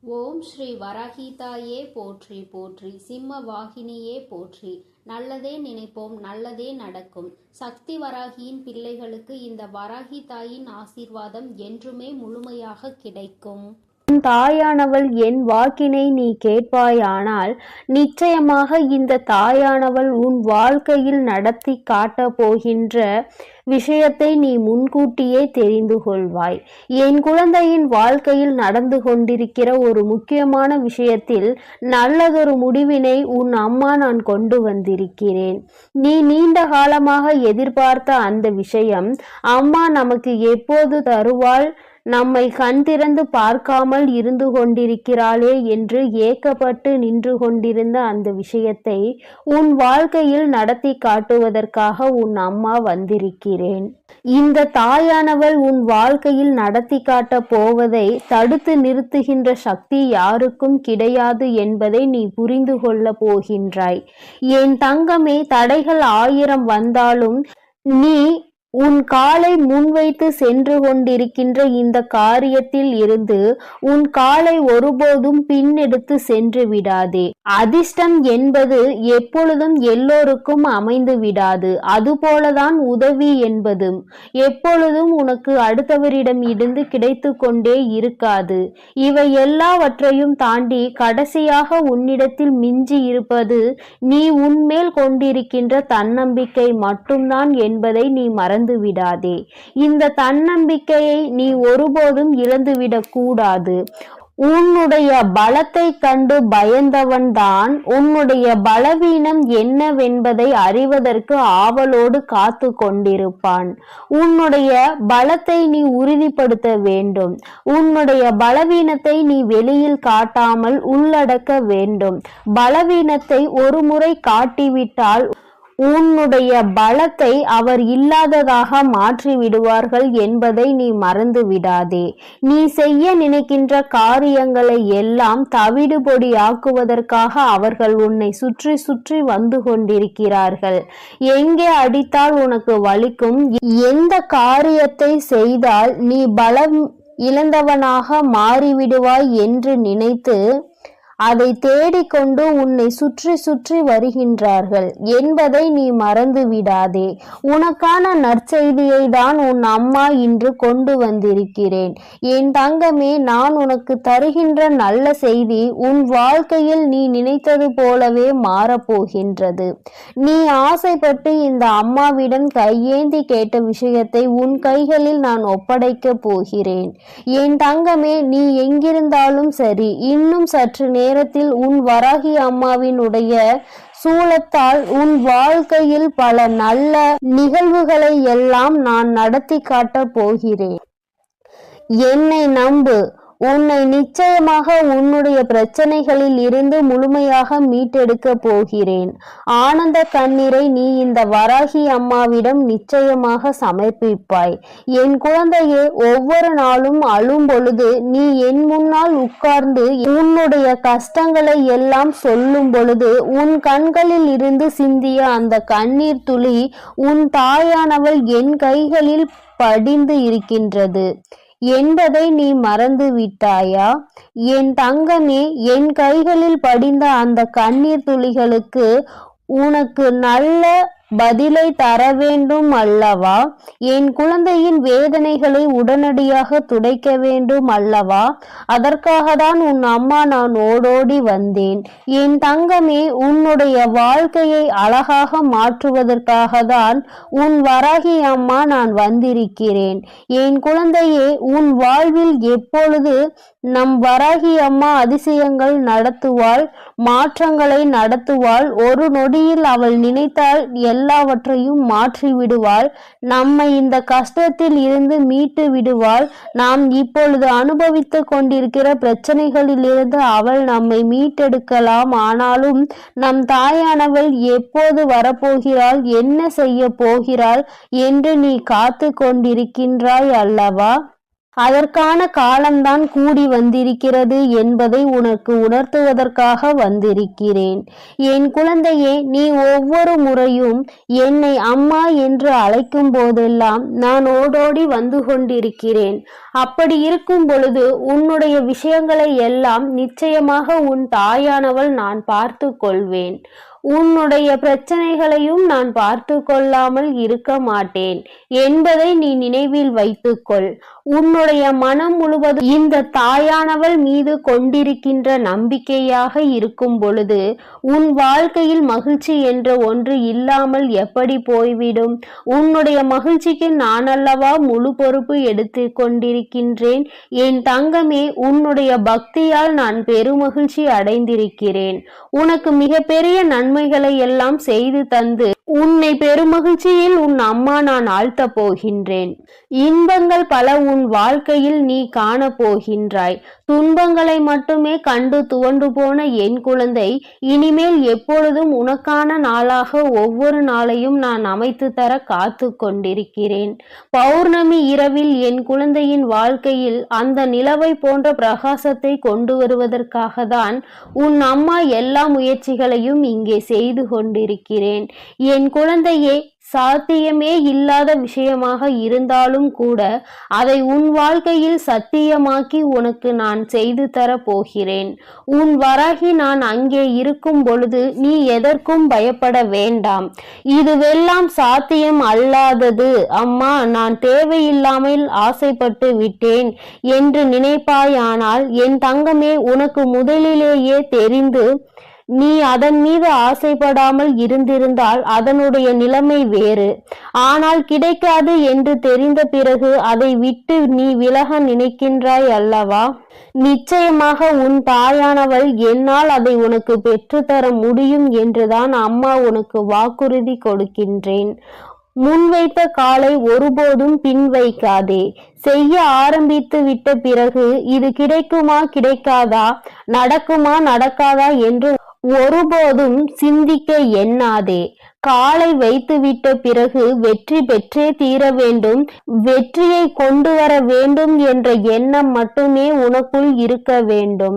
ஓம் ஸ்ரீ வராகிதாயே போற்றி போற்றி, சிம்ம வாகினியே போற்றி. நல்லதே நினைப்போம், நல்லதே நடக்கும். சக்தி வராகியின் பிள்ளைகளுக்கு இந்த வராகி தாயின் ஆசீர்வாதம் என்றுமே முழுமையாக கிடைக்கும். உன் தாயானவள் என் வாக்கினை நீ கேட்பாயானால் நிச்சயமாக இந்த தாயானவள் உன் வாழ்க்கையில் நடத்தி காட்டப் போகின்ற விஷயத்தை நீ முன்கூட்டியே தெரிந்து கொள்வாய். என் குழந்தையின் வாழ்க்கையில் நடந்து கொண்டிருக்கிற ஒரு முக்கியமான விஷயத்தில் நல்லதொரு முடிவினை உன் அம்மா நான் கொண்டு வந்திருக்கிறேன். நீ நீண்ட காலமாக எதிர்பார்த்த அந்த விஷயம் அம்மா நமக்கு எப்போது தருவாள், நம்மை கண் திறந்து பார்க்காமல் இருந்து கொண்டிருக்கிறாளே என்று ஏக்கப்பட்டு நின்று கொண்டிருந்த அந்த விஷயத்தை உன் வாழ்க்கையில் நடத்தி காட்டுவதற்காக உன் அம்மா வந்திருக்கிறேன். இந்த தாயானவள் உன் வாழ்க்கையில் நடத்தி காட்டப் போவதை தடுத்து நிறுத்துகின்ற சக்தி யாருக்கும் கிடையாது என்பதை நீ புரிந்து கொள்ள போகின்றாய். என் தங்கமே, தடைகள் 1000 வந்தாலும் நீ உன் காலை முன்வைத்து சென்று கொண்டிருக்கின்ற இந்த காரியத்தில் இருந்து உன் காலை ஒருபோதும் பின்னெடுத்து சென்று விடாதே. அதிர்ஷ்டம் என்பது எப்பொழுதும் எல்லோருக்கும் அமைந்து விடாது. அதுபோலதான் உதவி என்பதும் எப்பொழுதும் உனக்கு அடுத்தவரிடம் இருந்து கிடைத்து கொண்டே இருக்காது. இவை எல்லாவற்றையும் தாண்டி கடைசியாக உன்னிடத்தில் மிஞ்சி இருப்பது நீ உன்மேல் கொண்டிருக்கின்ற தன்னம்பிக்கை மட்டும்தான் என்பதை நீ மறந்து விடாதே. இந்த தன்னம்பிக்கையை நீ ஒருபோதும் இழந்துவிடக் கூடாது. உன்னுடைய பலத்தை கண்டு பயந்தவன்தான் உன்னுடைய பலவீனம் என்னவென்பதை அறிவதற்கு ஆவலோடு காத்து கொண்டிருப்பான். உன்னுடைய பலத்தை நீ உறுதிப்படுத்த வேண்டும். உன்னுடைய பலவீனத்தை நீ வெளியில் காட்டாமல் உள்ளடக்க வேண்டும். பலவீனத்தை ஒரு முறை காட்டிவிட்டால் உன்னுடைய பலத்தை அவர் இல்லாததாக மாற்றி விடுவார்கள் என்பதை நீ மறந்து விடாதே. நீ செய்ய நினைக்கின்ற காரியங்களை எல்லாம் தவிடுபொடி ஆக்குவதற்காக அவர்கள் உன்னை சுற்றி சுற்றி வந்து கொண்டிருக்கிறார்கள். எங்கே அடித்தால் உனக்கு வலிக்கும், எந்த காரியத்தை செய்தால் நீ பலம் இழந்தவனாக மாறிவிடுவாய் என்று நினைத்து அதை தேடிக்கொண்டு உன்னை சுற்றி சுற்றி வருகின்றார்கள் என்பதை நீ மறந்து விடாதே. உனக்கான நற்செய்தியை தான் உன் அம்மா இன்று கொண்டு வந்திருக்கிறேன். என் தங்கமே, நான் உனக்கு தருகின்ற நல்ல செய்தி உன் வாழ்க்கையில் நீ நினைத்தது போலவே மாறப்போகின்றது. நீ ஆசைப்பட்டு இந்த அம்மாவிடம் கையேந்தி கேட்ட விஷயத்தை உன் கைகளில் நான் ஒப்படைக்க போகிறேன். என் தங்கமே, நீ எங்கிருந்தாலும் சரி, இன்னும் சற்று நேரத்தில் உன் வராகி அம்மாவினுடைய சூலத்தால் உன் வாழ்க்கையில் பல நல்ல நிகழ்வுகளை எல்லாம் நான் நடத்தி காட்டப் போகிறேன். என்னை நம்பு. உன்னை நிச்சயமாக உன்னுடைய பிரச்சனைகளில் இருந்து முழுமையாக மீட்டெடுக்க போகிறேன். ஆனந்த கண்ணீரை நீ இந்த வராகி அம்மாவிடம் நிச்சயமாக சமர்ப்பிப்பாய். என் குழந்தையே, ஒவ்வொரு நாளும் அழும் பொழுது நீ என் முன்னால் உட்கார்ந்து உன்னுடைய கஷ்டங்களை எல்லாம் சொல்லும் பொழுது உன் கண்களில் இருந்து சிந்திய அந்த கண்ணீர் துளி உன் தாயானவள் என் கைகளில் படிந்து இருக்கின்றது என்பதை நீ மறந்து விட்டாயா? என் தங்கமே, என் கைகளில் படிந்த அந்த கண்ணீர் துளிகளுக்கு உனக்கு நல்ல பதிலை தர வேண்டும் அல்லவா? என் குழந்தையின் வேதனைகளை உடனடியாக துடைக்க வேண்டும் அல்லவா? அதற்காக தான் உன் அம்மா நான் ஓடோடி வந்தேன். என் தங்கமே, உன்னுடைய வாழ்க்கையை அழகாக மாற்றுவதற்காக தான் உன் வராகி அம்மா நான் வந்திருக்கிறேன். என் குழந்தையே, உன் வாழ்வில் எப்பொழுது நம் வராகி அம்மா அதிசயங்கள் நடத்துவாள், மாற்றங்களை நடத்துவாள். ஒரு நொடியில் அவள் நினைத்தால் எல்லாவற்றையும் மாற்றி விடுவாள். நம்மை இந்த கஷ்டத்தில் இருந்து மீட்டு விடுவாள். நாம் இப்பொழுது அனுபவித்து கொண்டிருக்கிற பிரச்சனைகளில் இருந்து அவள் நம்மை மீட்டெடுக்கலாம். ஆனாலும் நம் தாயானவள் எப்போது வரப்போகிறாள், என்ன செய்ய போகிறாள் என்று நீ காத்து கொண்டிருக்கின்றாய் அல்லவா? அதற்கான காலம்தான் கூடி வந்திருக்கிறது என்பதை உனக்கு உணர்த்துவதற்காக வந்திருக்கிறேன். என் குழந்தையே, நீ ஒவ்வொரு முறையும் என்னை அம்மா என்று அழைக்கும் போதெல்லாம் நான் ஓடோடி வந்து கொண்டிருக்கிறேன். அப்படி இருக்கும் பொழுது உன்னுடைய விஷயங்களை எல்லாம் நிச்சயமாக உன் தாயானவள் நான் பார்த்து கொள்வேன். உன்னுடைய பிரச்சனைகளையும் நான் பார்த்து கொள்ளாமல் இருக்க மாட்டேன் என்பதை நீ நினைவில் வைத்துக்கொள். உன்னுடைய மனம் முழுவதும் இந்த தாயானவள் மீது கொண்டிருக்கின்ற நம்பிக்கையாக இருக்கும் பொழுது உன் வாழ்க்கையில் மகிழ்ச்சி என்ற ஒன்று இல்லாமல் எப்படி போய்விடும்? உன்னுடைய மகிழ்ச்சிக்கு நான் அல்லவா முழு பொறுப்பு எடுத்து கொண்டிருக்கின்றேன். என் தங்கமே, உன்னுடைய பக்தியால் நான் பெருமகிழ்ச்சி அடைந்திருக்கிறேன். உனக்கு மிகப்பெரிய நன்மைகளை எல்லாம் செய்து தந்து உன்னை பெருமகிழ்ச்சியில் உன் அம்மா நான் ஆழ்த்தப் போகின்றேன். இன்பங்கள் பல உன் வாழ்க்கையில் நீ காண போகின்றாய். துன்பங்களை மட்டுமே கண்டு துவண்டு போன என் குழந்தை, இனிமேல் எப்பொழுதும் உனக்கான நாளாக ஒவ்வொரு நாளையும் நான் அமைத்து தர காத்து கொண்டிருக்கிறேன். பௌர்ணமி இரவில் என் குழந்தையின் வாழ்க்கையில் அந்த நிலவை போன்ற பிரகாசத்தை கொண்டு வருவதற்காக தான் உன் அம்மா எல்லா முயற்சிகளையும் இங்கே செய்து கொண்டிருக்கிறேன். என் குழந்தையே, சாத்தியமே இல்லாத விஷயமாக இருந்தாலும் கூட அதை உன் வாழ்க்கையில் சத்தியமாக்கி உனக்கு நான் செய்து தர போகிறேன். உன் வராகி நான் அங்கே இருக்கும் பொழுது நீ எதற்கும் பயப்பட வேண்டாம். இதுவெல்லாம் சாத்தியம் அல்லாதது அம்மா, நான் தேவையில்லாமல் ஆசைப்பட்டு விட்டேன் என்று நினைப்பாயானால் என் தங்கமே, உனக்கு முதலிலேயே தெரிந்து நீ அதன் மீது ஆசைப்படாமல் இருந்திருந்தால் அதனுடைய நிலைமை வேறு. ஆனால் கிடைக்காது என்று தெரிந்த பிறகு அதை விட்டு நீ விலக நினைக்கின்றாய் அல்லவா? நிச்சயமாக உன் தாயானவள் என்னால் அதை உனக்கு பெற்றுத்தர முடியும் என்றுதான் அம்மா உனக்கு வாக்குறுதி கொடுக்கின்றேன். முன்வைத்த காலை ஒருபோதும் பின் வைக்காதே. செய்ய ஆரம்பித்து விட்ட பிறகு இது கிடைக்குமா கிடைக்காதா, நடக்குமா நடக்காதா என்று ஒருபோதும் சிந்திக்க எண்ணாதே. காலை வைத்துவிட்ட பிறகு வெற்றி பெற்றே தீர வேண்டும், வெற்றியை கொண்டு வர வேண்டும் என்ற எண்ணம் மட்டுமே உனக்குள் இருக்க வேண்டும்.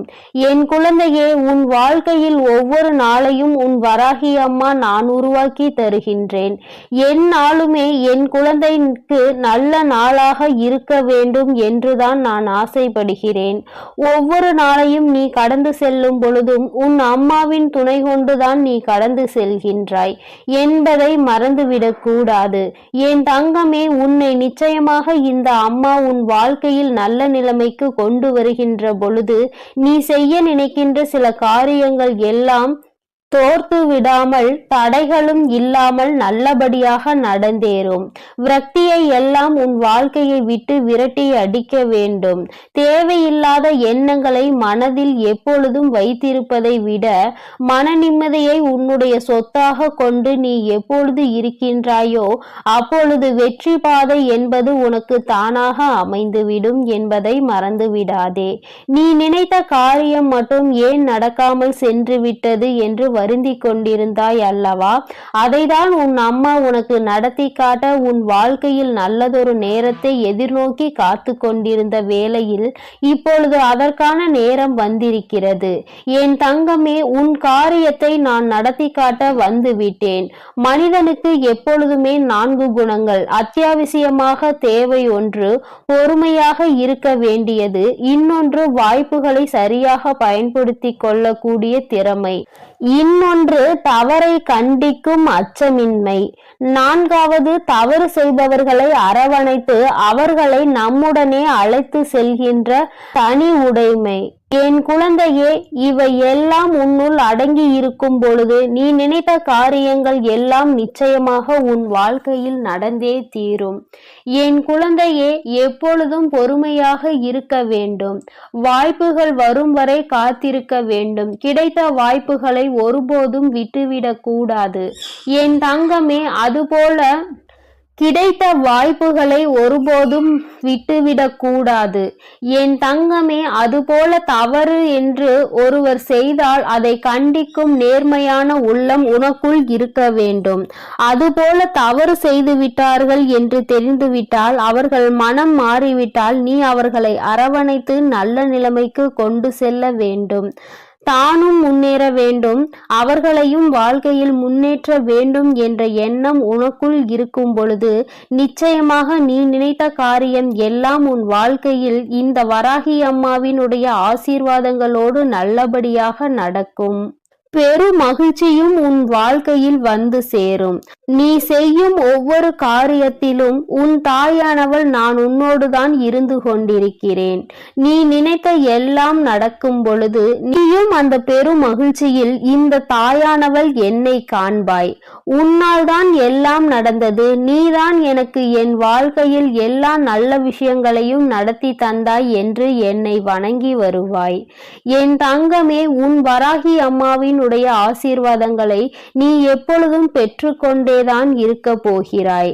என் குழந்தையே, உன் வாழ்க்கையில் ஒவ்வொரு நாளையும் உன் வராகி அம்மா நான் உருவாக்கி தருகின்றேன். என் நாளுமே என் குழந்தைக்கு நல்ல நாளாக இருக்க வேண்டும் என்றுதான் நான் ஆசைப்படுகிறேன். ஒவ்வொரு நாளையும் நீ கடந்து செல்லும் பொழுதும் உன் அம்மாவின் துணை கொண்டுதான் நீ கடந்து செல்கின்றாய் என்பதை மறந்துவிடக் கூடாது. என் தங்கமே, உன்னை நிச்சயமாக இந்த அம்மா உன் வாழ்க்கையில் நல்ல நிலைமைக்கு கொண்டு வருகின்ற பொழுது நீ செய்ய நினைக்கின்ற சில காரியங்கள் எல்லாம் தோர்த்து விடாமல் தடைகளும் இல்லாமல் நல்லபடியாக நடந்தேறும். விரக்தியை எல்லாம் உன் வாழ்க்கையை விட்டு விரட்டி அடிக்க வேண்டும். தேவையில்லாத எண்ணங்களை மனதில் எப்பொழுதும் வைத்திருப்பதை விட மன நிம்மதியை உன்னுடைய சொத்தாக கொண்டு நீ எப்பொழுது இருக்கின்றாயோ அப்பொழுது வெற்றி பாதை என்பது உனக்கு தானாக அமைந்துவிடும் என்பதை மறந்து விடாதே. நீ நினைத்த காரியம் மட்டும் ஏன் நடக்காமல் சென்று விட்டது என்று வருந்தி கொண்டிருந்தாய் அல்லவா? அதைதான் உன் அம்மா உனக்கு நடத்தி காட்ட உன் வாழ்க்கையில் நல்லதொரு நேரத்தை எதிர்நோக்கி காத்து கொண்டிருந்த வேளையில் இப்பொழுது அதற்கான நேரம் வந்திருக்கிறது. என் தங்கமே, உன் காரியத்தை நான் நடத்தி காட்ட வந்துவிட்டேன். மனிதனுக்கு எப்பொழுதுமே 4 குணங்கள் அத்தியாவசியமாக தேவை. ஒன்று பொறுமையாக இருக்க வேண்டியது, இன்னொன்று வாய்ப்புகளை சரியாக பயன்படுத்தி கொள்ளக்கூடிய திறமை, இன்னொன்று தவறை கண்டிக்கும் அச்சமின்மை, 4வது தவறு செய்பவர்களை அரவணைத்து அவர்களை நம்முடனே அழைத்து செல்கின்ற தனி உடைமை. என் குழந்தையே, இவை எல்லாம் உன்னுள் அடங்கி இருக்கும் பொழுது நீ நினைத்த காரியங்கள் எல்லாம் நிச்சயமாக உன் வாழ்க்கையில் நடந்தே தீரும். என் குழந்தையே, எப்பொழுதும் பொறுமையாக இருக்க வேண்டும். வாய்ப்புகள் வரும் வரை காத்திருக்க வேண்டும். கிடைத்த வாய்ப்புகளை ஒருபோதும் விட்டுவிடக் கூடாது. என் தங்கமே, அதுபோல கிடைத்த வாய்ப்புகளை ஒருபோதும் விட்டுவிடக் கூடாது. என் தங்கமே, அதுபோல தவறு என்று ஒருவர் செய்தால் அதை கண்டிக்கும் நேர்மையான உள்ளம் உனக்குள் இருக்க வேண்டும். அதுபோல தவறு செய்து விட்டார்கள் என்று தெரிந்துவிட்டால், அவர்கள் மனம் மாறிவிட்டால், நீ அவர்களை அரவணைத்து நல்ல நிலைமைக்கு கொண்டு செல்ல வேண்டும். தானும் முன்னேற வேண்டும், அவர்களையும் வாழ்க்கையில் முன்னேற்ற வேண்டும் என்ற எண்ணம் உனக்குள் இருக்கும் பொழுது நிச்சயமாக நீ நினைத்த காரியம் எல்லாம் உன் வாழ்க்கையில் இந்த வராகி அம்மாவினுடைய ஆசீர்வாதங்களோடு நல்லபடியாக நடக்கும். பெரும் மகிழ்ச்சியும் உன் வாழ்க்கையில் வந்து சேரும். நீ செய்யும் ஒவ்வொரு காரியத்திலும் உன் தாயானவள் நான் உன்னோடுதான் இருந்து கொண்டிருக்கிறேன். நீ நினைத்த எல்லாம் நடக்கும் பொழுது நீயும் அந்த பெரும் மகிழ்ச்சியில் இந்த தாயானவள் என்னை காண்பாய். உன்னால் தான் எல்லாம் நடந்தது, நீதான் எனக்கு என் வாழ்க்கையில் எல்லா நல்ல விஷயங்களையும் நடத்தி தந்தாய் என்று என்னை வணங்கி வருவாய். என் தங்கமே, உன் வராகி அம்மாவின் உடைய ஆசீர்வாதங்களை நீ எப்பொழுதும் பெற்றுக்கொண்டேதான் இருக்க போகிறாய்.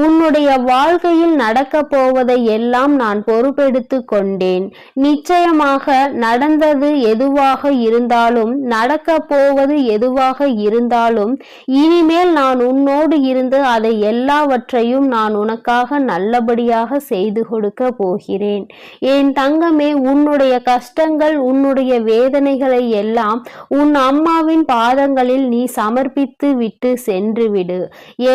உன்னுடைய வாழ்க்கையில் நடக்க போவதை எல்லாம் நான் பொறுப்பெடுத்து கொண்டேன். நிச்சயமாக நடந்தது எதுவாக இருந்தாலும், நடக்க போவது எதுவாக இருந்தாலும், இனிமேல் நான் உன்னோடு இருந்து அதை எல்லாவற்றையும் நான் உனக்காக நல்லபடியாக செய்து கொடுக்க போகிறேன். என் தங்கமே, உன்னுடைய கஷ்டங்கள், உன்னுடைய வேதனைகளை எல்லாம் உன் அம்மாவின் பாதங்களில் நீ சமர்ப்பித்து விட்டு சென்று விடு.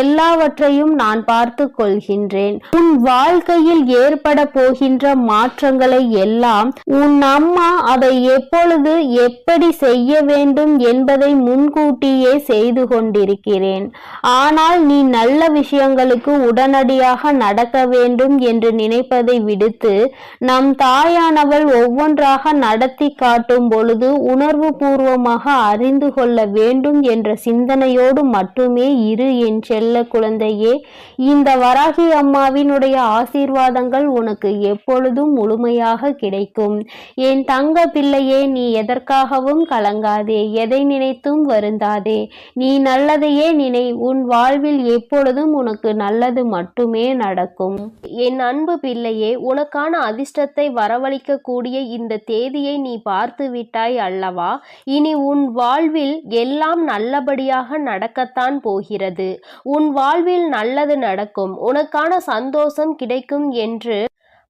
எல்லாவற்றையும் நான் பார்த்து கொள்கின்றேன். உன் வாழ்க்கையில் ஏற்பட போகின்ற மாற்றங்களை எல்லாம் உன் அம்மா அதை எப்பொழுது எப்படி செய்ய வேண்டும் என்பதை முன்கூட்டியே செய்து கொண்டிருக்கிறேன். ஆனால் நீ நல்ல விஷயங்களுக்கு உடனடியாக நடக்க வேண்டும் என்று நினைப்பதை விடுத்து நம் தாயானவள் ஒவ்வொன்றாக நடத்தி காட்டும் பொழுது உணர்வு பூர்வமாக அறிந்து கொள்ள வேண்டும் என்ற சிந்தனையோடு மட்டுமே இரு என் செல்ல குழந்தையே. இந்த வராகி அம்மாவினுடைய ஆசீர்வாதங்கள் உனக்கு எப்பொழுதும் முழுமையாக கிடைக்கும். என் தங்க பிள்ளையே, நீ எதற்காகவும் கலங்காதே, எதை நினைத்தும் வருந்தாதே. நீ நல்லதையே நினை. உன் வாழ்வில் எப்பொழுதும் உனக்கு நல்லது மட்டுமே நடக்கும். என் அன்பு பிள்ளையே, உனக்கான அதிர்ஷ்டத்தை வரவழைக்கக்கூடிய இந்த தேதியை நீ பார்த்து விட்டாய் அல்லவா? இனி உன் வாழ்வில் எல்லாம் நல்லபடியாக நடக்கத்தான் போகிறது. உன் வாழ்வில் நல்லது நடக்கும், உனக்கான சந்தோஷம் கிடைக்கும் என்று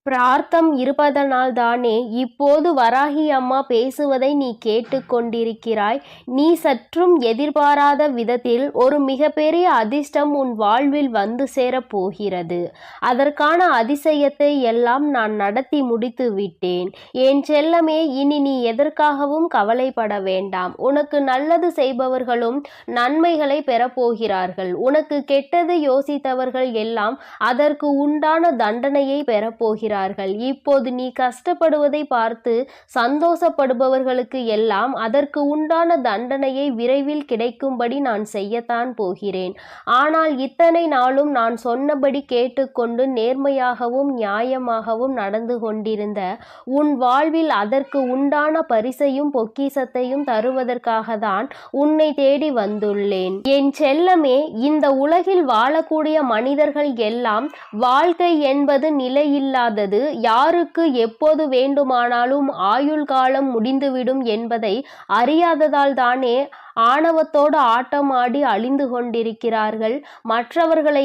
பிரார்த்தம் இருப்பதனால் தானே இப்போது வராகி அம்மா பேசுவதை நீ கேட்டுக்கொண்டிருக்கிறாய். நீ சற்றும் எதிர்பாராத விதத்தில் ஒரு மிகப்பெரிய அதிர்ஷ்டம் உன் வாழ்வில் வந்து சேரப் போகிறது. அதற்கான அதிசயத்தை எல்லாம் நான் நடத்தி முடித்து விட்டேன். என் செல்லமே, இனி நீ எதற்காகவும் கவலைப்பட வேண்டாம். உனக்கு நல்லது செய்பவர்களும் நன்மைகளை பெறப்போகிறார்கள். உனக்கு கெட்டது யோசித்தவர்கள் எல்லாம் அதற்கு உண்டான தண்டனையை பெறப்போகிறார்கள். இப்போது நீ கஷ்டப்படுவதை பார்த்து சந்தோஷப்படுபவர்களுக்கு எல்லாம் அதற்கு உண்டான தண்டனையை விரைவில் கிடைக்கும்படி நான் செய்யத்தான் போகிறேன். ஆனால் இத்தனை நாளும் நான் சொன்னபடி கேட்டுக்கொண்டு நேர்மையாகவும் நியாயமாகவும் நடந்து கொண்டிருந்த உன் வாழ்வில் அதற்கு உண்டான பரிசையும் பொக்கிஷத்தையும் தருவதற்காக தான் உன்னை தேடி வந்துள்ளேன். என் செல்லமே, இந்த உலகில் வாழக்கூடிய மனிதர்கள் எல்லாம் வாழ்க்கை என்பது நிலையில்லாதது, யாருக்கு எப்போது வேண்டுமானாலும் ஆயுள் காலம் முடிந்துவிடும் என்பதை அறியாததால் தானே ஆணவத்தோடு ஆட்டமாடி அழிந்து கொண்டிருக்கிறார்கள். மற்றவர்களை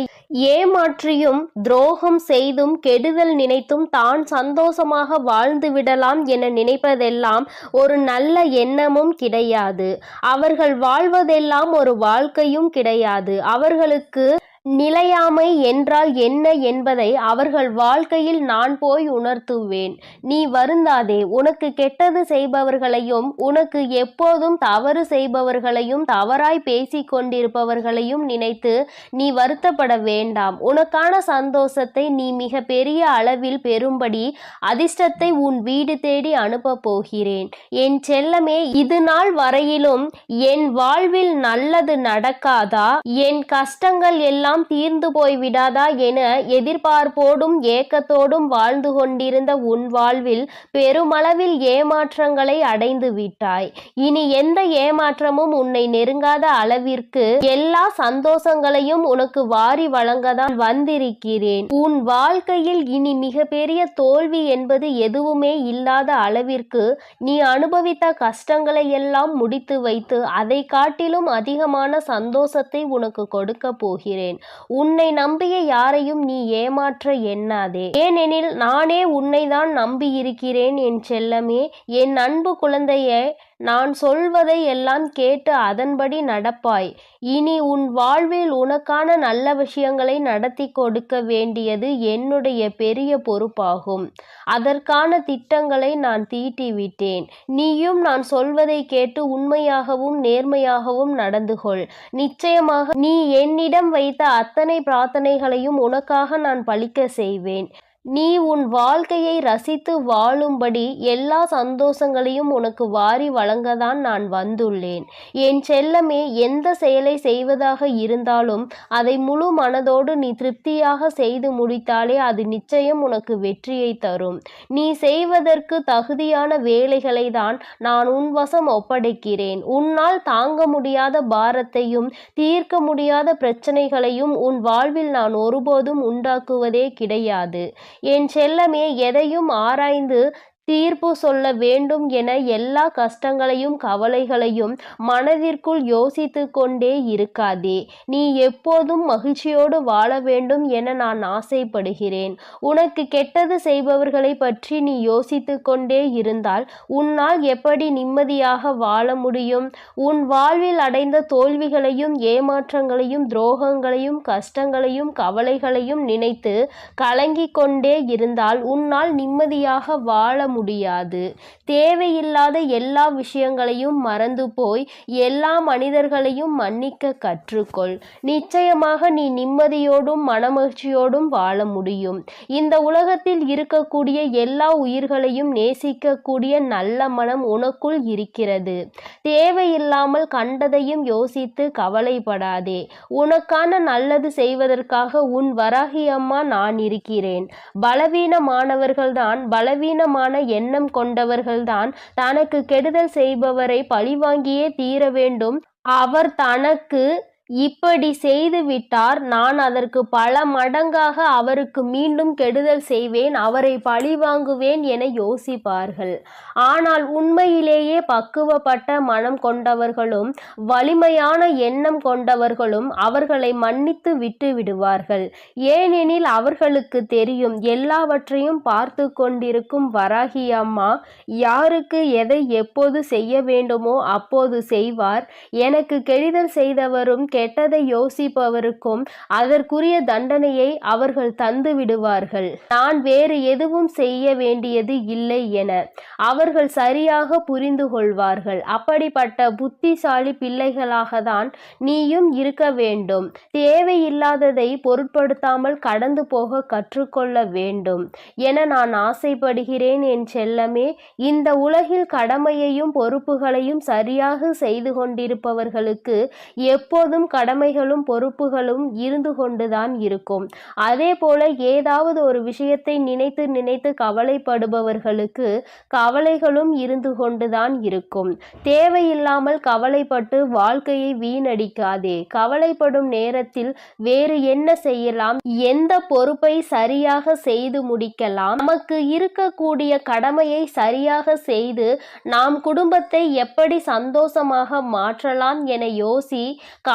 ஏமாற்றியும் துரோகம் செய்தும் கெடுதல் நினைத்தும் தான் சந்தோஷமாக வாழ்ந்து விடலாம் என நினைப்பதெல்லாம் ஒரு நல்ல எண்ணமும் கிடையாது. அவர்கள் வாழ்வதெல்லாம் ஒரு வாழ்க்கையும் கிடையாது. அவர்களுக்கு நிலையாமை என்றால் என்ன என்பதை அவர்கள் வாழ்க்கையில் நான் போய் உணர்த்துவேன். நீ வருந்தாதே. உனக்கு கெட்டது செய்பவர்களையும் உனக்கு எப்போதும் தவறு செய்பவர்களையும் தவறாய் பேசிக் கொண்டிருப்பவர்களையும் நினைத்து நீ வருத்தப்பட வேண்டாம். உனக்கான சந்தோஷத்தை நீ மிக பெரிய அளவில் பெறும்படி அதிர்ஷ்டத்தை உன் வீடு தேடி அனுப்ப போகிறேன். என் செல்லமே, இது நாள் வரையிலும் என் வாழ்வில் நல்லது நடக்காதா? என் கஷ்டங்கள் எல்லாம் எல்லாம் தீர்ந்து போய் விடாதா என எதிர்பார்ப்போடும் ஏக்கத்தோடும் வாழ்ந்து கொண்டிருந்த உன் வாழ்வில் பெருமளவில் ஏமாற்றங்களை அடைந்து விட்டாய். இனி எந்த ஏமாற்றமும் உன்னை நெருங்காத அளவிற்கு எல்லா சந்தோஷங்களையும் உனக்கு வாரி வழங்கதான் வந்திருக்கிறேன். உன் வாழ்க்கையில் இனி மிகப்பெரிய தோல்வி என்பது எதுவுமே இல்லாத அளவிற்கு நீ அனுபவித்த கஷ்டங்களை எல்லாம் முடித்து வைத்து அதை காட்டிலும் அதிகமான சந்தோஷத்தை உனக்கு கொடுக்க போகிறேன். உன்னை நம்பிய யாரையும் நீ ஏமாற்ற எண்ணாதே. ஏனெனில் நானே உன்னை தான் நம்பி இருக்கிறேன் என் செல்லமே. என் அன்பு குழந்தையே, நான் சொல்வதை எல்லாம் கேட்டு அதன்படி நடப்பாய். இனி உன் வாழ்வில் உனக்கான நல்ல விஷயங்களை நடத்தி கொடுக்க வேண்டியது என்னுடைய பெரிய பொறுப்பாகும். அதற்கான திட்டங்களை நான் தீட்டிவிட்டேன். நீயும் நான் சொல்வதை கேட்டு உண்மையாகவும் நேர்மையாகவும் நடந்து கொள். நிச்சயமாக நீ என்னிடம் வைத்த அத்தனை பிரார்த்தனைகளையும் உனக்காக நான் பலிக்க செய்வேன். நீ உன் வாழ்க்கையை ரசித்து வாழும்படி எல்லா சந்தோஷங்களையும் உனக்கு வாரி வழங்கத்தான் நான் வந்துள்ளேன். என் செல்லமே, எந்த செயலை செய்வதாக இருந்தாலும் அதை முழு மனதோடு நீ திருப்தியாக செய்து முடித்தாலே அது நிச்சயம் உனக்கு வெற்றியை தரும். நீ செய்வதற்கு தகுதியான வேலைகளை தான் நான் உன் வசம் ஒப்படைக்கிறேன். உன்னால் தாங்க முடியாத பாரத்தையும் தீர்க்க முடியாத பிரச்சனைகளையும் உன் வாழ்வில் நான் ஒருபோதும் உண்டாக்குவதே கிடையாது. என் செல்லமே, எதையும் ஆராய்ந்து தீர்ப்பு சொல்ல வேண்டும் என எல்லா கஷ்டங்களையும் கவலைகளையும் மனதிற்குள் யோசித்து கொண்டே இருக்காதே. நீ எப்போதும் மகிழ்ச்சியோடு வாழ வேண்டும் என நான் ஆசைப்படுகிறேன். உனக்கு கெட்டது செய்பவர்களை பற்றி நீ யோசித்து கொண்டே இருந்தால் உன்னால் எப்படி நிம்மதியாக வாழ முடியும்? உன் வாழ்வில் அடைந்த தோல்விகளையும் ஏமாற்றங்களையும் துரோகங்களையும் கஷ்டங்களையும் கவலைகளையும் நினைத்து கலங்கிக் கொண்டே இருந்தால் உன்னால் நிம்மதியாக வாழ முடியாது. தேவையில்லாத எல்லா விஷயங்களையும் மறந்து போய் எல்லா மனிதர்களையும் மன்னிக்க கற்றுக்கொள். நிச்சயமாக நீ நிம்மதியோடும் மனமகிழ்ச்சியோடும் வாழ முடியும். இந்த உலகத்தில் இருக்கக்கூடிய எல்லா உயிர்களையும் நேசிக்கக்கூடிய நல்ல மனம் உனக்குள் இருக்கிறது. தேவையில்லாமல் கண்டதையும் யோசித்து கவலைப்படாதே. உனக்கான நல்லது செய்வதற்காக உன் வராகி அம்மா நான் இருக்கிறேன். பலவீனமானவர்கள்தான், பலவீனமான எண்ணம் கொண்டவர்கள்தான் தனக்கு கெடுதல் செய்பவரை பழிவாங்கியே தீர வேண்டும். அவர் தனக்கு இப்படி செய்து விட்டார், நான் அதற்கு பல மடங்காக அவருக்கு மீண்டும் கெடுதல் செய்வேன், அவரை பழிவாங்குவேன் என யோசிப்பார்கள். ஆனால் உண்மையிலேயே பக்குவப்பட்ட மனம் கொண்டவர்களும் வலிமையான எண்ணம் கொண்டவர்களும் அவர்களை மன்னித்து விட்டு விடுவார்கள். ஏனெனில் அவர்களுக்கு தெரியும், எல்லாவற்றையும் பார்த்து கொண்டிருக்கும் வராகி அம்மா யாருக்கு எதை எப்போது செய்ய வேண்டுமோ அப்போது செய்வார். எனக்கு கெடுதல் செய்தவரும் கெட்டதை யோசிப்பவருக்கும் அதற்குரிய தண்டனையை அவர்கள் தந்து விடுவார்கள். நான் வேறு எதுவும் செய்ய வேண்டியது இல்லை என அவர்கள் சரியாக புரிந்து கொள்வார்கள். அப்படிப்பட்ட புத்திசாலி பிள்ளைகளாக தான் நீயும் இருக்க வேண்டும். தேவையில்லாததை பொருட்படுத்தாமல் கடந்து போக கற்றுக்கொள்ள வேண்டும் என நான் ஆசைப்படுகிறேன் என் செல்லமே. இந்த உலகில் கடமையையும் பொறுப்புகளையும் சரியாக செய்து கொண்டிருப்பவர்களுக்கு எப்போதும் கடமைகளும் பொறுப்புகளும் இருந்து கொண்டுதான் இருக்கும். அதே போல ஏதாவது ஒரு விஷயத்தை நினைத்து நினைத்து கவலைப்படுபவர்களுக்கு கவலைகளும் இருந்து கொண்டுதான் இருக்கும். தேவையில்லாமல் கவலைப்பட்டு வாழ்க்கையை வீணடிக்காதே. கவலைப்படும் நேரத்தில் வேறு என்ன செய்யலாம், எந்த பொறுப்பை சரியாக செய்து முடிக்கலாம், நமக்கு இருக்கக்கூடிய கடமையை சரியாக செய்து நாம் குடும்பத்தை எப்படி சந்தோஷமாக மாற்றலாம் என யோசி.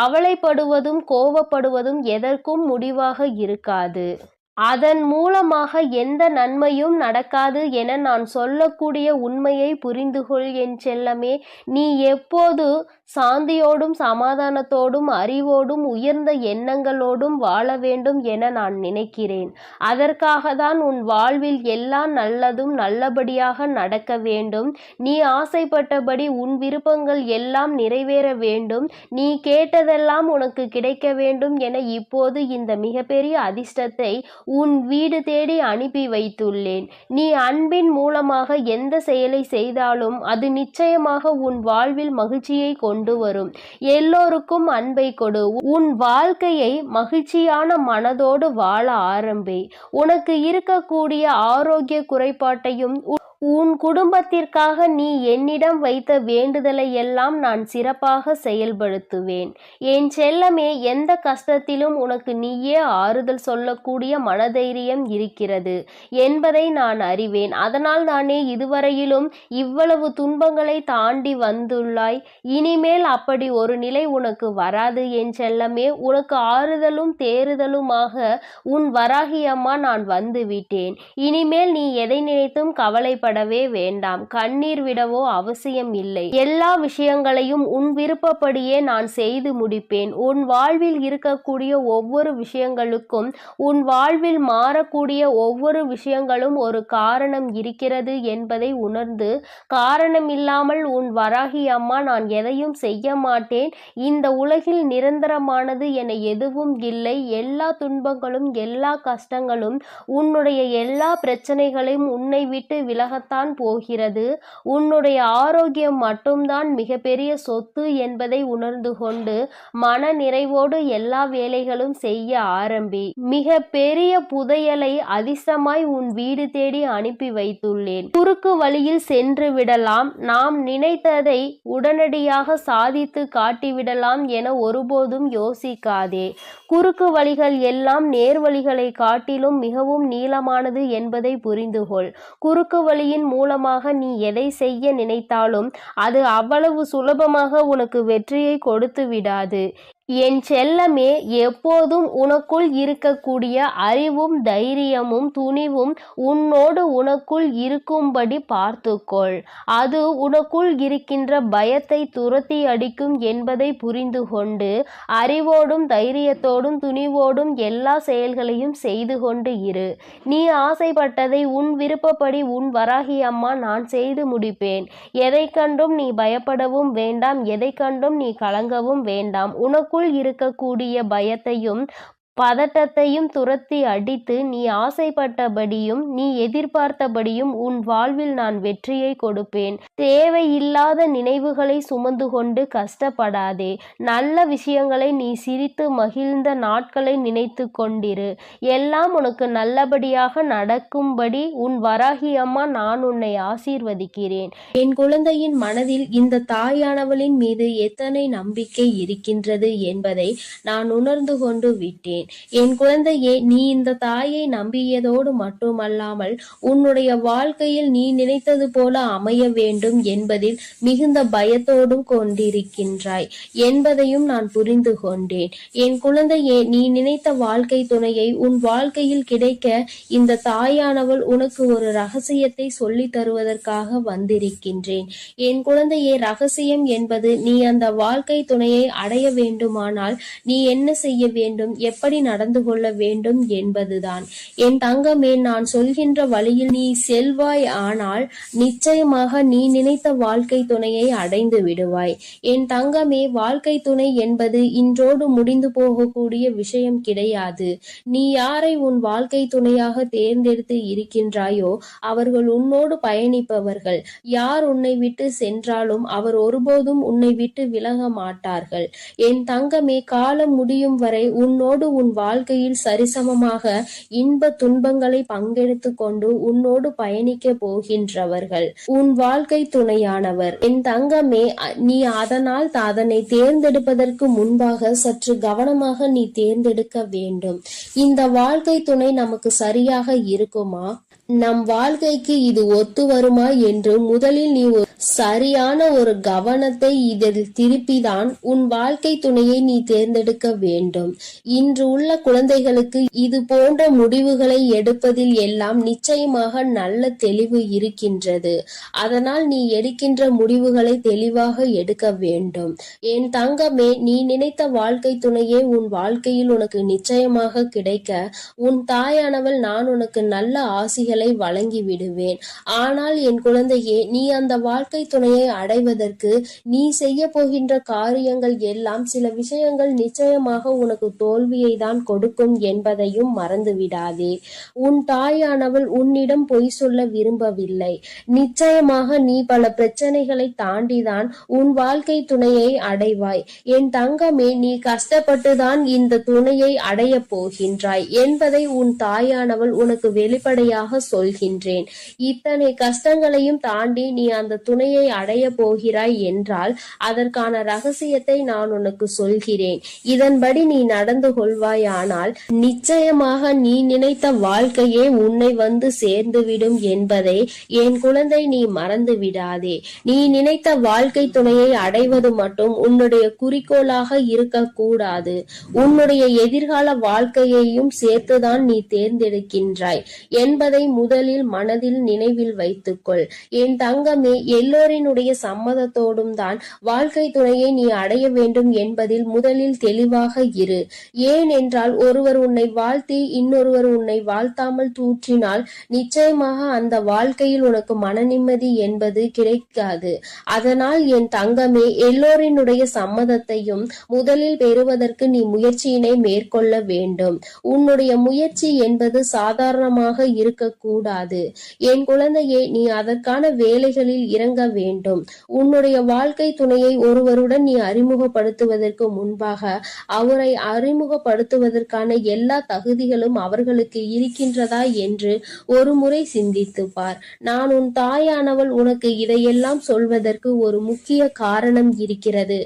கவலைப்படுவதும் கோபப்படுவதும் எதற்கும் முடிவாக இருக்காது. அதன் மூலமாக எந்த நன்மையும் நடக்காது என நான் சொல்லக்கூடிய உண்மையை புரிந்து கொள் என் செல்லமே. நீ எப்போது சாந்தியோடும் சமாதானத்தோடும் அறிவோடும் உயர்ந்த எண்ணங்களோடும் வாழ வேண்டும் என நான் நினைக்கிறேன். அதற்காக தான் உன் வாழ்வில் எல்லா நல்லதும் நல்லபடியாக நடக்க வேண்டும். நீ ஆசைப்பட்டபடி உன் விருப்பங்கள் எல்லாம் நிறைவேற வேண்டும். நீ கேட்டதெல்லாம் உனக்கு கிடைக்க வேண்டும் என இப்போது இந்த மிகப்பெரிய அதிர்ஷ்டத்தை உன் வீடு தேடி அனுப்பி வைத்துள்ளேன். நீ அன்பின் மூலமாக எந்த செயலை செய்தாலும் அது நிச்சயமாக உன் வாழ்வில் மகிழ்ச்சியை கொண்டு வரும். எல்லோருக்கும் அன்பை கொடு. உன் வாழ்க்கையை மகிழ்ச்சியான மனதோடு வாழ ஆரம்பி. உனக்கு இருக்கக்கூடிய ஆரோக்கிய குறைபாட்டையும் உன் குடும்பத்திற்காக நீ என்னிடம் வைத்த வேண்டுதலை எல்லாம் நான் சிறப்பாக செயல்படுத்துவேன். என் செல்லமே, எந்த கஷ்டத்திலும் உனக்கு நீயே ஆறுதல் சொல்லக்கூடிய மனதைரியம் இருக்கிறது என்பதை நான் அறிவேன். அதனால் தானே இதுவரையிலும் இவ்வளவு துன்பங்களை தாண்டி வந்துள்ளாய். இனிமேல் அப்படி ஒரு நிலை உனக்கு வராது என் செல்லமே. உனக்கு ஆறுதலும் தேறுதலுமாக உன் வராகி அம்மா நான் வந்துவிட்டேன். இனிமேல் நீ எதை நினைத்தும் கவலைப்படவே வேண்டாம். கண்ணீர் விடவோ அவசியம் இல்லை. எல்லா விஷயங்களையும் உன் விருப்பப்படியே நான் செய்து முடிப்பேன். உன் வாழ்வில் இருக்கக்கூடிய ஒவ்வொரு விஷயங்களுக்கும், உன் வாழ்வில் மாறக்கூடிய ஒவ்வொரு விஷயங்களும் ஒரு காரணம் இருக்கிறது என்பதை உணர்ந்து, காரணம் இல்லாமல் உன் வராகி அம்மா நான் எதையும் செய்ய மாட்டேன். இந்த உலகில் நிரந்தரமானது என எதுவும் இல்லை. எல்லா துன்பங்களும் எல்லா கஷ்டங்களும் உன்னுடைய எல்லா பிரச்சனைகளையும் உன்னை விட்டு விலகத்தான் போகிறது. உன்னுடைய ஆரோக்கியம் மட்டும்தான் மிகப்பெரிய சொத்து என்பதை உணர்ந்து கொண்டு மன நிறைவோடு எல்லா வேலைகளும் செய்ய ஆரம்பி. மிக பெரிய புதையலை அதிர்ஷ்டமாய் உன் வீடு தேடி அனுப்பி வைத்துள்ளேன். குறுக்கு வழியில் சென்று விடலாம், நாம் நினைத்ததை உடனடியாக சாதித்து காட்டிவிடலாம் என ஒருபோதும் யோசிக்காதே. குறுக்கு வழிகள் எல்லாம் நேர்வழிகளை காட்டிலும் மிகவும் நீளமானது என்பதை புரிந்துகொள். குறுக்கு வழியின் மூலமாக நீ எதை செய்ய நினைத்தாலும் அது அவ்வளவு சுலபமாக உனக்கு வெற்றியை கொடுத்து விடாது. என் செல்லமே, எப்போதும் உனக்குள் இருக்கக்கூடிய அறிவும் தைரியமும் துணிவும் உன்னோடு உனக்குள் இருக்கும்படி பார்த்துக்கொள். அது உனக்குள் இருக்கின்ற பயத்தை துரத்தி அடிக்கும் என்பதை புரிந்து கொண்டு அறிவோடும் தைரியத்தோடும் துணிவோடும் எல்லா செயல்களையும் செய்து கொண்டு இரு. நீ ஆசைப்பட்டதை உன் விருப்பப்படி உன் வராகி அம்மா நான் செய்து முடிப்பேன். எதை கண்டும் நீ பயப்படவும் வேண்டாம், எதை கண்டும் நீ கலங்கவும் வேண்டாம். உனக்குள் இருக்கக்கூடிய பயத்தையும் பதட்டத்தையும் துரத்தி அடித்து நீ ஆசைப்பட்டபடியும் நீ எதிர்பார்த்தபடியும் உன் வாழ்வில் நான் வெற்றியை கொடுப்பேன். தேவையில்லாத நினைவுகளை சுமந்து கொண்டு கஷ்டப்படாதே. நல்ல விஷயங்களை நீ சிரித்து மகிழ்ந்த நாட்களை நினைத்து கொண்டிரு. எல்லாம் உனக்கு நல்லபடியாக நடக்கும்படி உன் வராகி அம்மா நான் உன்னை ஆசீர்வதிக்கிறேன். என் குழந்தையின் மனதில் இந்த தாயானவளின் மீது எத்தனை நம்பிக்கை இருக்கின்றது என்பதை நான் உணர்ந்து கொண்டு விட்டேன். என் குழந்தையே, நீ இந்த தாயை நம்பியதோடு மட்டுமல்லாமல் உன்னுடைய வாழ்க்கையில் நீ நினைத்தது போல அமைய வேண்டும் என்பதில் மிகுந்த பயத்தோடும் கொண்டிருக்கின்றாய் என்பதையும் நான் புரிந்து கொண்டேன். என் குழந்தையே, நீ நினைத்த வாழ்க்கை துணையை உன் வாழ்க்கையில் கிடைக்க இந்த தாயானவள் உனக்கு ஒரு ரகசியத்தை சொல்லி தருவதற்காக வந்திருக்கின்றேன். என் குழந்தையே, ரகசியம் என்பது நீ அந்த வாழ்க்கை துணையை அடைய வேண்டுமானால் நீ என்ன செய்ய வேண்டும், எப்படி நடந்து கொள்ள வேண்டும் என்பதுதான். என் தங்கமே, நான் சொல்கின்ற வழியில் நீ செல்வாய் ஆனால் நிச்சயமாக நீ நினைத்த வாழ்க்கை துணையை அடைந்து விடுவாய். என் தங்கமே, வாழ்க்கை துணை என்பது இன்றோடு முடிந்து போகக்கூடிய விஷயம் கிடையாது. நீ யாரை உன் வாழ்க்கை துணையாக தேர்ந்தெடுத்து இருக்கின்றாயோ அவர்கள் உன்னோடு பயணிப்பவர்கள். யார் உன்னை விட்டு சென்றாலும் அவர் ஒருபோதும் உன்னை விட்டு விலக மாட்டார்கள். என் தங்கமே, காலம் முடியும் வரை உன்னோடு உன் வாழ்க்கையில் சரிசமமாக இன்ப துன்பங்களை பங்கெடுத்து கொண்டு உன்னோடு பயணிக்க போகின்றவர்கள் உன் வாழ்க்கை துணையானவர். என் தங்கமே, நீ அதனால் அதனை தேர்ந்தெடுப்பதற்கு முன்பாக சற்று கவனமாக நீ தேர்ந்தெடுக்க வேண்டும். இந்த வாழ்க்கை துணை நமக்கு சரியாக இருக்குமா, நம் வாழ்க்கைக்கு இது ஒத்து வருமா என்று முதலில் நீ சரியான ஒரு கவனத்தை இதில் திருப்பிதான் உன் வாழ்க்கை துணையை நீ தேர்ந்தெடுக்க வேண்டும். இன்று உள்ள குழந்தைகளுக்கு இது போன்ற முடிவுகளை எடுப்பதில் எல்லாம் நிச்சயமாக நல்ல தெளிவு இருக்கின்றது. அதனால் நீ எடுக்கின்ற முடிவுகளை தெளிவாக எடுக்க வேண்டும். என் தங்கமே, நீ நினைத்த வாழ்க்கை துணையே உன் வாழ்க்கையில் உனக்கு நிச்சயமாக கிடைக்க உன் தாயானவள் நான் உனக்கு நல்ல ஆசிகளை பதவிகளை வழங்கி விடுவேன். ஆனால் என் குழந்தையே, நீ அந்த வாழ்க்கை துணையை அடைவதற்கு நீ செய்ய போகின்ற காரியங்கள் எல்லாம் சில விஷயங்கள் நிச்சயமாக உனக்கு தோல்வியை தான் கொடுக்கும் என்பதையும் மறந்து விடாதே. உன் தாயானவள் உன்னிடம் பொய் சொல்ல விரும்பவில்லை. நிச்சயமாக நீ பல பிரச்சனைகளை தாண்டிதான் உன் வாழ்க்கை துணையை அடைவாய். என் தங்கமே, நீ கஷ்டப்பட்டுதான் இந்த துணையை அடைய போகின்றாய் என்பதை உன் தாயானவள் உனக்கு வெளிப்படையாக சொல்கின்றேன். இத்தனை கஷ்டங்களையும் தாண்டி நீ அந்த துணையை அடைய போகிறாய் என்றால் அதற்கான ரகசியத்தை நான் உனக்கு சொல்கிறேன். இதன்படி நீ நடந்து கொள்வாயானால் நிச்சயமாக நீ நினைத்த வாழ்க்கையே உன்னை வந்து சேர்ந்துவிடும் என்பதை என் குழந்தை நீ மறந்து விடாதே. நீ நினைத்த வாழ்க்கை துணையை அடைவது மட்டும் உன்னுடைய குறிக்கோளாக இருக்கக்கூடாது. உன்னுடைய எதிர்கால வாழ்க்கையையும் சேர்த்துதான் நீ தேர்ந்தெடுக்கின்றாய் என்பதை முதலில் மனதில் நினைவில் வைத்துக்கொள். என் தங்கமே, எல்லோரினுடைய சம்மதத்தோடும் தான் வாழ்க்கை துணையை நீ அடைய வேண்டும் என்பதில் முதலில் தெளிவாக இரு. ஏன் என்றால், ஒருவர் உன்னை வாழ்த்தி இன்னொருவர் உன்னை வாழ்த்தாமல் தூற்றினால் நிச்சயமாக அந்த வாழ்க்கையில் உனக்கு மன நிம்மதி என்பது கிடைக்காது. அதனால் என் தங்கமே, எல்லோரினுடைய சம்மதத்தையும் முதலில் பெறுவதற்கு நீ முயற்சியினை மேற்கொள்ள வேண்டும். உன்னுடைய முயற்சி என்பது சாதாரணமாக இருக்கக்கூடாது. என் குழந்தையே, நீ அதற்கான வேலைகளில் இறங்க வேண்டும். உன்னுடைய வாழ்க்கை துணையை ஒருவருடன் நீ அறிமுகப்படுத்துவதற்கு முன்பாக அவரை அறிமுகப்படுத்துவதற்கான எல்லா தகுதிகளும் அவர்களுக்கு இருக்கின்றதா என்று ஒரு முறை சிந்தித்து பார். நான் உன் தாயானவள் உனக்கு இதையெல்லாம் சொல்வதற்கு ஒரு முக்கிய காரணம் இருக்கிறது.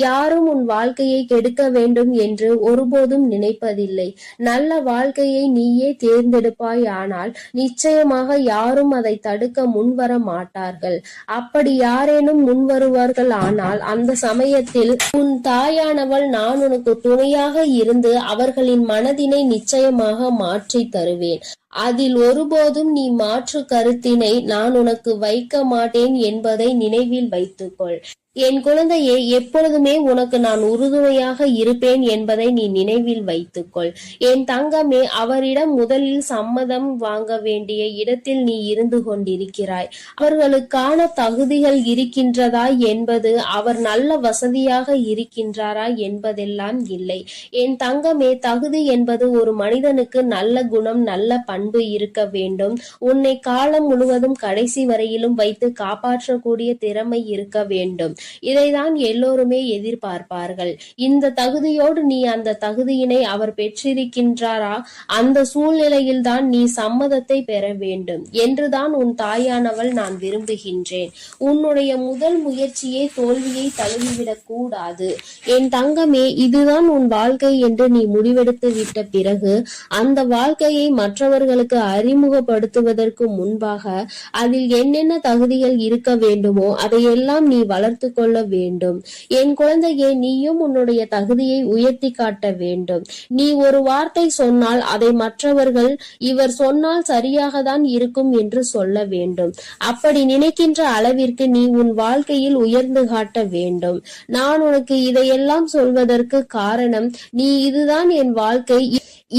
யாரும் உன் வாழ்க்கையை கெடுக்க வேண்டும் என்று ஒருபோதும் நினைப்பதில்லை. நல்ல வாழ்க்கையை நீயே தேர்ந்தெடுப்பாய். ஆனால் நிச்சயமாக யாரும் அதை தடுக்க முன்வர மாட்டார்கள். அப்படி யாரேனும் முன்வருவார்கள் ஆனால் அந்த சமயத்தில் உன் தாயானவள் நான் உனக்கு துணையாக இருந்து அவர்களின் மனதினை நிச்சயமாக மாற்றி தருவேன். அதில் ஒருபோதும் நீ மாற்று கருத்தினை நான் உனக்கு வைக்க மாட்டேன் என்பதை நினைவில் வைத்துக்கொள். என் குழந்தையே, எப்பொழுதுமே உனக்கு நான் உறுதுணையாக இருப்பேன் என்பதை நீ நினைவில் வைத்துக்கொள். என் தங்கமே, அவரிடம் முதலில் சம்மதம் வாங்க வேண்டிய இடத்தில் நீ இருந்து கொண்டிருக்கிறாய். அவர்களுக்கான தகுதிகள் இருக்கின்றதா என்பது, அவர் நல்ல வசதியாக இருக்கின்றாரா என்பதெல்லாம் இல்லை. என் தங்கமே, தகுதி என்பது ஒரு மனிதனுக்கு நல்ல குணம், நல்ல பண்பு இருக்க வேண்டும். உன்னை காலம் முழுவதும் கடைசி வரையிலும் வைத்து காப்பாற்றக்கூடிய திறமை இருக்க வேண்டும். இதைதான் எல்லோருமே எதிர்பார்ப்பார்கள். இந்த தகுதியோடு நீ அந்த தகுதியினை அவர் பெற்றிருக்கின்றாரா, அந்த சூழ்நிலையில் தான் நீ சம்மதத்தை பெற வேண்டும் என்றுதான் உன் தாயானவள் நான் விரும்புகின்றேன். உன்னுடைய முதல் முயற்சியே தோல்வியை தழுவிவிடக் கூடாது. என் தங்கமே, இதுதான் உன் வாழ்க்கை என்று நீ முடிவெடுத்து விட்ட பிறகு அந்த வாழ்க்கையை மற்றவர்களுக்கு அறிமுகப்படுத்துவதற்கு முன்பாக அதில் என்னென்ன தகுதிகள் இருக்க வேண்டுமோ அதையெல்லாம் நீ வளர்த்து கொள்ள வேண்டும். என் குழந்தையே, நீயும் உன்னுடைய தகுதியை உயர்த்தி காட்ட வேண்டும். நீ ஒரு வார்த்தை சொன்னால் அதை மற்றவர்கள் இவர் சொன்னால் சரியாக தான் இருக்கும் என்று சொல்ல வேண்டும். அப்படி நினைக்கின்ற அளவிற்கு நீ உன் வாழ்க்கையில் உயர்ந்து காட்ட வேண்டும். நான் உனக்கு இதையெல்லாம் சொல்வதற்கு காரணம், நீ இதுதான் என் வாழ்க்கை,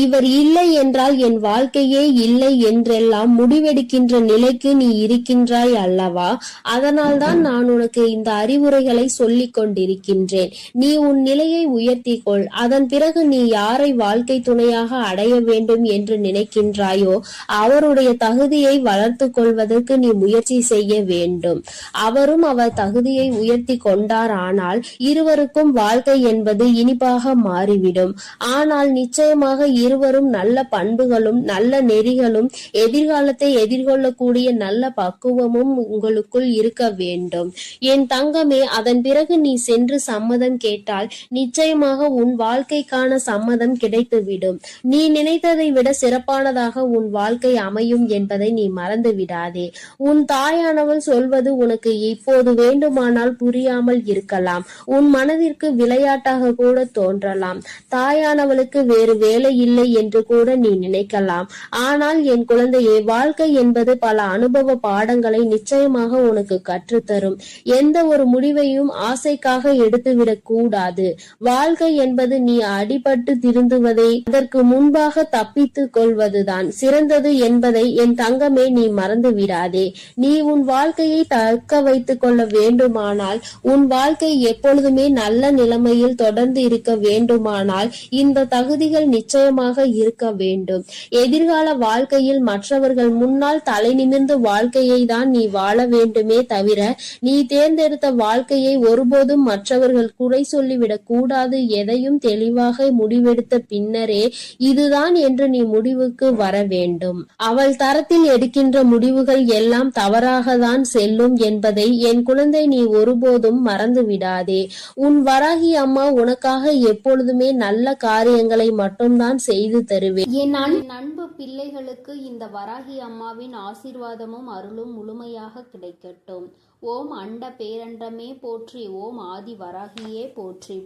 இவர் இல்லை என்றால் என் வாழ்க்கையே இல்லை என்றெல்லாம் முடிவெடுக்கின்ற நிலைக்கு நீ இருக்கின்றாய் அல்லவா? அதனால்தான் நான் உனக்கு இந்த அறிவுரைகளை சொல்லிக் கொண்டிருக்கின்றேன். நீ உன் நிலையை உயர்த்திக்கொள். அதன் பிறகு நீ யாரை வாழ்க்கை துணையாக அடைய வேண்டும் என்று நினைக்கின்றாயோ அவருடைய தகுதியை வளர்த்து கொள்வதற்கு நீ முயற்சி செய்ய வேண்டும். அவரும் அவர் தகுதியை உயர்த்தி கொண்டார் ஆனால் இருவருக்கும் வாழ்க்கை என்பது இனிப்பாக மாறிவிடும். ஆனால் நிச்சயமாக இருவரும் நல்ல பண்புகளும் நல்ல நெறிகளும் எதிர்காலத்தை எதிர்கொள்ளக்கூடிய நல்ல பக்குவமும் உங்களுக்குள் இருக்க வேண்டும். என் தங்கமே, அதன் பிறகு நீ சென்று சம்மதம் கேட்டால் நிச்சயமாக உன் வாழ்க்கைக்கான சம்மதம் கிடைத்துவிடும். நீ நினைத்ததை விட சிறப்பானதாக உன் வாழ்க்கை அமையும் என்பதை நீ மறந்து விடாதே. உன் தாயானவள் சொல்வது உனக்கு இப்போது வேண்டுமானால் புரியாமல் இருக்கலாம். உன் மனதிற்கு விளையாட்டாக கூட தோன்றலாம். தாயானவளுக்கு வேறு வேலை இல்லை என்று கூட நீ நினைக்கலாம். ஆனால் என் குழந்தையே, வாழ்க்கை என்பது பல அனுபவ பாடங்களை நிச்சயமாக உனக்கு கற்றுத்தரும். எந்த ஒரு முடிவையும் ஆசைக்காக எடுத்துவிடக் கூடாது. வாழ்க்கை என்பது நீ அடிபட்டு திருந்துவதை அதற்கு முன்பாக தப்பித்துக் கொள்வதுதான் சிறந்தது என்பதை என் தங்கமே நீ மறந்து விடாதே. நீ உன் வாழ்க்கையை தக்க வைத்துக் கொள்ள வேண்டுமானால், உன் வாழ்க்கை எப்பொழுதுமே நல்ல நிலைமையில் தொடர்ந்து இருக்க வேண்டுமானால் இந்த தகுதிகள் நிச்சயமாக இருக்க வேண்டும். எதிர்கால வாழ்க்கையில் மற்றவர்கள் முன்னால் தலை நிமிர்ந்து வாழ்க்கையை தான் நீ வாழ வேண்டுமே தவிர, நீ தேர்ந்தெடுத்த வாழ்க்கையை ஒருபோதும் மற்றவர்கள் குறை சொல்லிவிடக் கூடாது. எதையும் தெளிவாக முடிவெடுத்த பின்னரே இதுதான் என்று நீ முடிவுக்கு வர வேண்டும். அவள் தரத்தில் எடுக்கின்ற முடிவுகள் எல்லாம் தவறாக தான் செல்லும் என்பதை என் குழந்தை நீ ஒருபோதும் மறந்து விடாதே. உன் வராகி அம்மா உனக்காக எப்பொழுதுமே நல்ல காரியங்களை மட்டும்தான் செய்து தருவேன். என் அன்பு பிள்ளைகளுக்கு இந்த வராகி அம்மாவின் ஆசீர்வாதமும் அருளும் முழுமையாக கிடைக்கட்டும். ஓம் அண்ட பேரண்டமே போற்றி, ஓம் ஆதி வராகியே போற்றி.